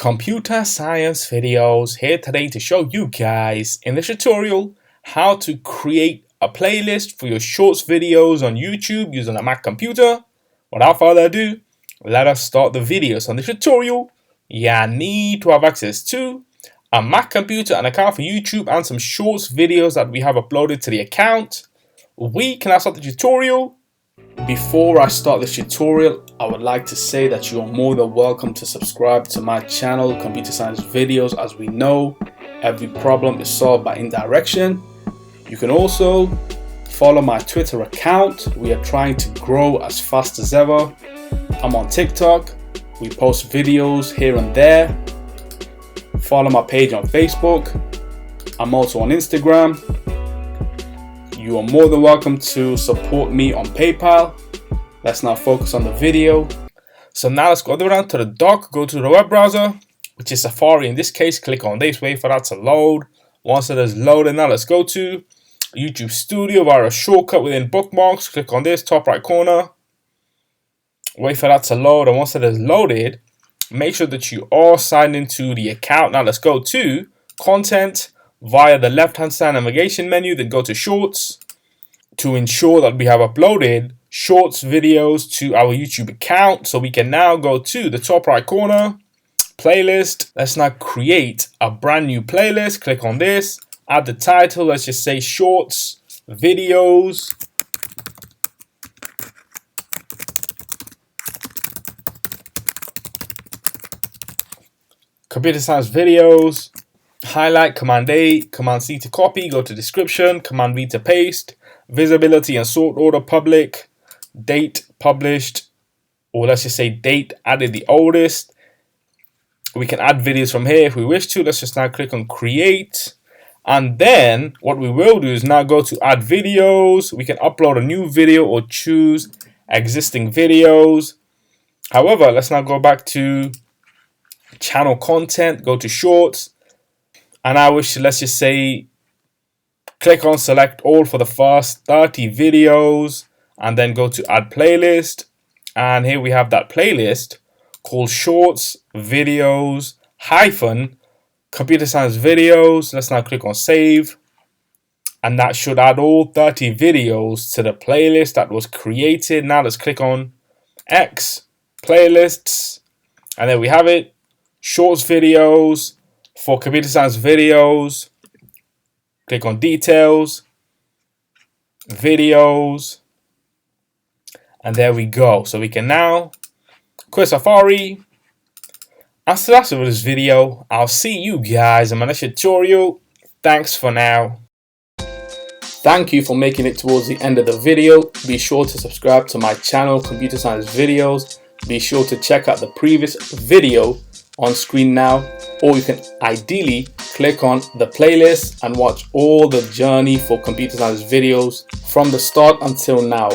Computer science videos here today to show you guys in this tutorial how to create a playlist for your shorts videos on YouTube using a Mac computer. Without further ado, let us start the video. So in this tutorial, you need to have access to a Mac computer, an account for YouTube, and some shorts videos that we have uploaded to the account. We can now start the tutorial. Before I start this tutorial, I would like to say that you are more than welcome to subscribe to my channel, Computer Science Videos. As we know, every problem is solved by indirection. You can also follow my Twitter account. We are trying to grow as fast as ever. I'm on TikTok. We post videos here and there. Follow my page on Facebook. I'm also on Instagram. You are more than welcome to support me on PayPal. Let's now focus on the video. So now let's go down to the dock, go to the web browser, which is Safari in this case. Click on this, wait for that to load. Once it is loaded, now let's go to YouTube Studio via a shortcut within bookmarks. Click on this, top right corner. Wait for that to load, and once it is loaded, make sure that you are signed into the account. Now let's go to Content via the left-hand side navigation menu, then go to Shorts to ensure that we have uploaded Shorts videos to our YouTube account. So we can now go to the top right corner, Playlist. Let's now create a brand new playlist. Click on this, add the title. Let's just say Shorts Videos. Computer Science Videos. Highlight, Command A, Command C to copy, go to description, Command V to paste, visibility and sort order public, date published, or let's just say date added the oldest. We can add videos from here if we wish to. Let's just now click on create. And then what we will do is now go to add videos. We can upload a new video or choose existing videos. However, let's now go back to channel content, go to shorts. And I wish to, let's just say, click on select all for the first 30 videos and then go to add playlist. And here we have that playlist called Shorts Videos hyphen Computer Science Videos. Let's now click on save. And that should add all 30 videos to the playlist that was created. Now let's click on X playlists. And there we have it. Shorts videos for Computer Science Videos. Click on details, videos, and there we go. So we can now quit Safari. And so that's it for this video. I'll see you guys in my next tutorial. Thanks for now. Thank you for making it towards the end of the video. Be sure to subscribe to my channel, Computer Science Videos. Be sure to check out the previous video on screen now, or you can ideally click on the playlist and watch all the journey for Computer Science Videos from the start until now.